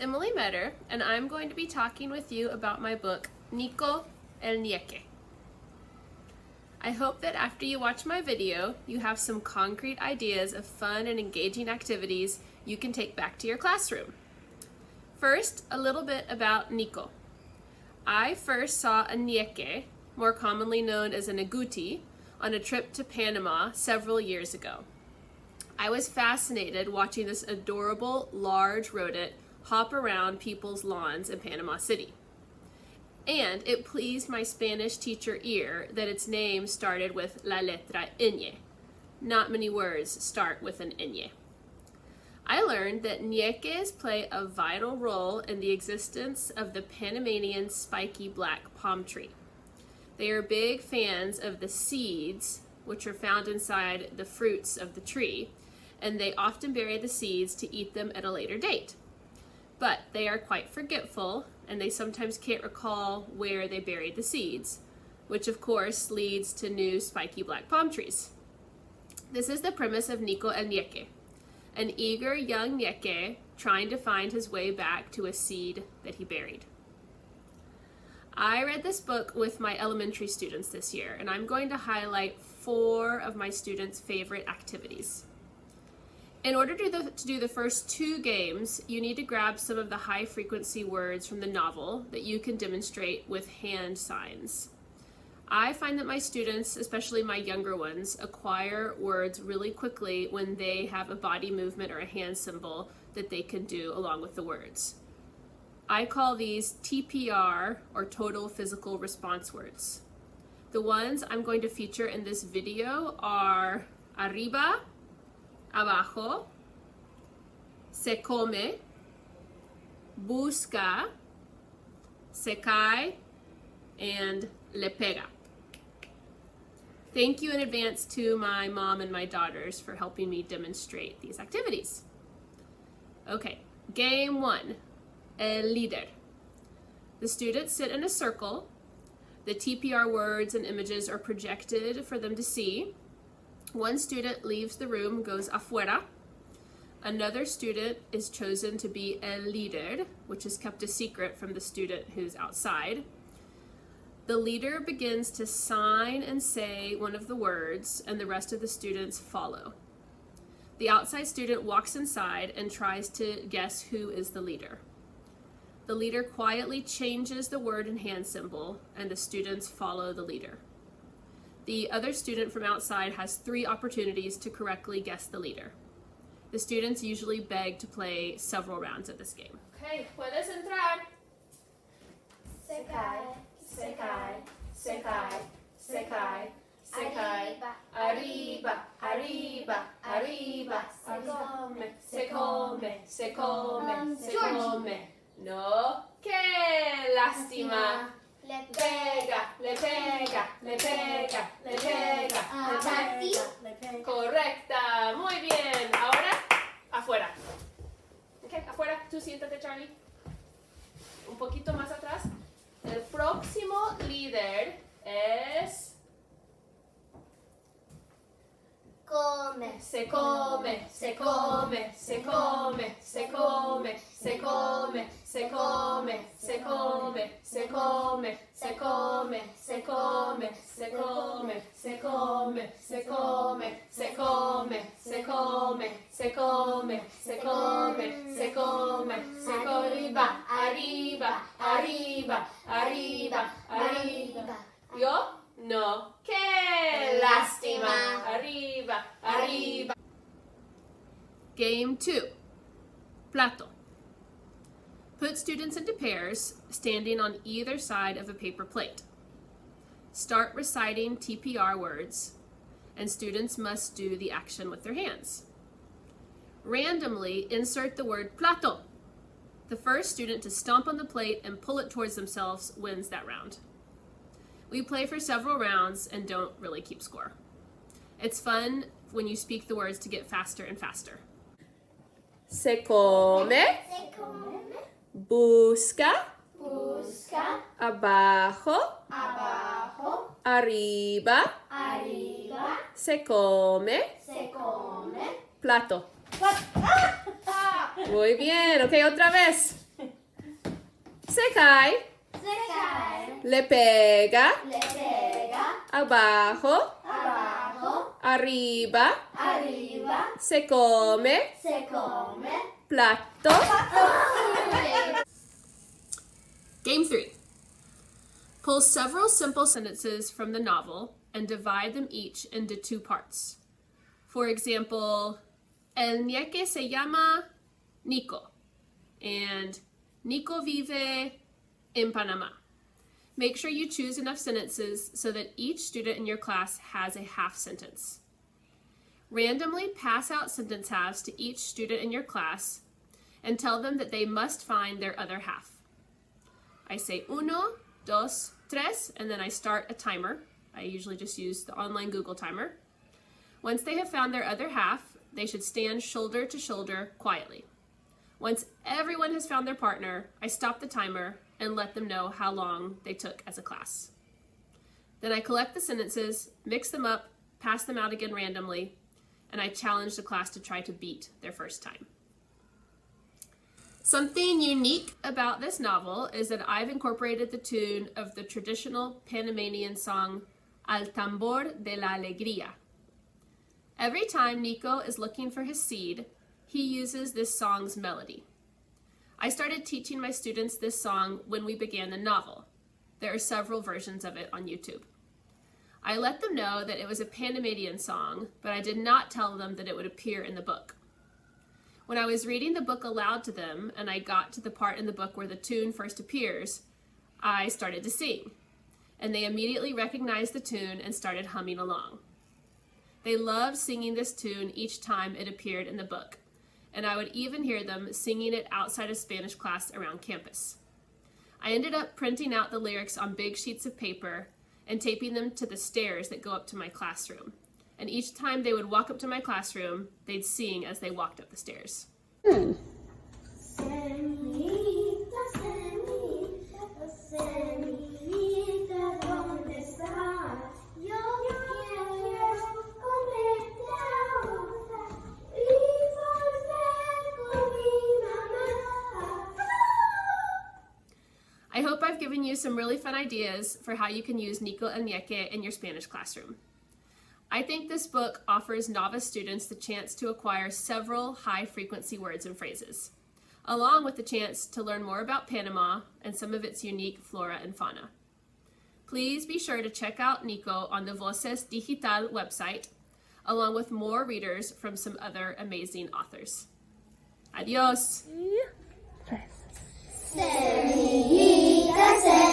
Emily Meador, and I'm going to be talking with you about my book, Nico el ñeque. I hope that after you watch my video, you have some concrete ideas of fun and engaging activities you can take back to your classroom. First, a little bit about Nico. I first saw a ñeque, more commonly known as an agouti, on a trip to Panama several years ago. I was fascinated watching this adorable, large rodent hop around people's lawns in Panama City. And it pleased my Spanish teacher ear that its name started with la letra ñ. Not many words start with an ñ. I learned that ñeques play a vital role in the existence of the Panamanian spiky black palm tree. They are big fans of the seeds, which are found inside the fruits of the tree, and they often bury the seeds to eat them at a later date. But they are quite forgetful, and they sometimes can't recall where they buried the seeds, which of course leads to new spiky black palm trees. This is the premise of Nico el ñeque, an eager young ñeque trying to find his way back to a seed that he buried. I read this book with my elementary students this year, and I'm going to highlight 4 of my students' favorite activities. In order to do the first 2 games, you need to grab some of the high-frequency words from the novel that you can demonstrate with hand signs. I find that my students, especially my younger ones, acquire words really quickly when they have a body movement or a hand symbol that they can do along with the words. I call these TPR, or total physical response words. The ones I'm going to feature in this video are arriba, abajo, se come, busca, se cae, and le pega. Thank you in advance to my mom and my daughters for helping me demonstrate these activities. Okay, game 1, el líder. The students sit in a circle. The TPR words and images are projected for them to see. One student leaves the room, goes afuera. Another student is chosen to be el líder, which is kept a secret from the student who's outside. The leader begins to sign and say one of the words, and the rest of the students follow. The outside student walks inside and tries to guess who is the leader. The leader quietly changes the word and hand symbol, and the students follow the leader. The other student from outside has 3 opportunities to correctly guess the leader. The students usually beg to play several rounds of this game. Okay, puedes entrar. Se cae, se cae, se cae, se cae, se cae. Arriba, arriba, arriba. Se come, Se come, se come, se come. No, qué lástima. Le Pega, le pega, le pega, le pega, le pega. Correcta, muy bien. Ahora, afuera. Ok, afuera. Tú siéntate, Charlie. Un poquito más atrás. El próximo líder es... come, Se come, se come, se come, se come, se come, se come, se come, se come, se come, se come, se come, se come, se come, se come, se come, se come, se come, se come, se arriba, arriba, arriba, arriba, arriba. ¿Yo? No. ¡Qué lástima! Arriba, arriba. Game 2. Plato. Put students into pairs, standing on either side of a paper plate. Start reciting TPR words, and students must do the action with their hands. Randomly insert the word plato. The first student to stomp on the plate and pull it towards themselves wins that round. We play for several rounds and don't really keep score. It's fun when you speak the words to get faster and faster. Se come, se come, busca, busca, abajo, abajo, arriba, arriba, se come, se come, plato. Muy bien, ok, otra vez. Se cae. Se cae. Le pega. Le pega. Abajo. Abajo. Arriba. Arriba. Se come. Se come. Plato. Game 3. Pull several simple sentences from the novel and divide them each into 2 parts. For example, el ñeque se llama Nico, and Nico vive en Panama. Make sure you choose enough sentences so that each student in your class has a half sentence. Randomly pass out sentence halves to each student in your class and tell them that they must find their other half. I say uno, dos, tres, and then I start a timer. I usually just use the online Google timer. Once they have found their other half, they should stand shoulder to shoulder quietly. Once everyone has found their partner, I stop the timer and let them know how long they took as a class. Then I collect the sentences, mix them up, pass them out again randomly, and I challenge the class to try to beat their first time. Something unique about this novel is that I've incorporated the tune of the traditional Panamanian song Al Tambor de la Alegría. Every time Nico is looking for his seed, he uses this song's melody. I started teaching my students this song when we began the novel. There are several versions of it on YouTube. I let them know that it was a Panamanian song, but I did not tell them that it would appear in the book. When I was reading the book aloud to them and I got to the part in the book where the tune first appears, I started to sing, and they immediately recognized the tune and started humming along. They loved singing this tune each time it appeared in the book, and I would even hear them singing it outside of Spanish class around campus. I ended up printing out the lyrics on big sheets of paper and taping them to the stairs that go up to my classroom. And each time they would walk up to my classroom, they'd sing as they walked up the stairs. Semita, semita, semita, ¿dónde estás? Yo quiero comerte ahora y volver con mi mamá. I hope I've given you some really fun ideas for how you can use Nico el ñeque in your Spanish classroom. I think this book offers novice students the chance to acquire several high-frequency words and phrases, along with the chance to learn more about Panama and some of its unique flora and fauna. Please be sure to check out Nico on the Voces Digital website, along with more readers from some other amazing authors. Adios! Semita, semita.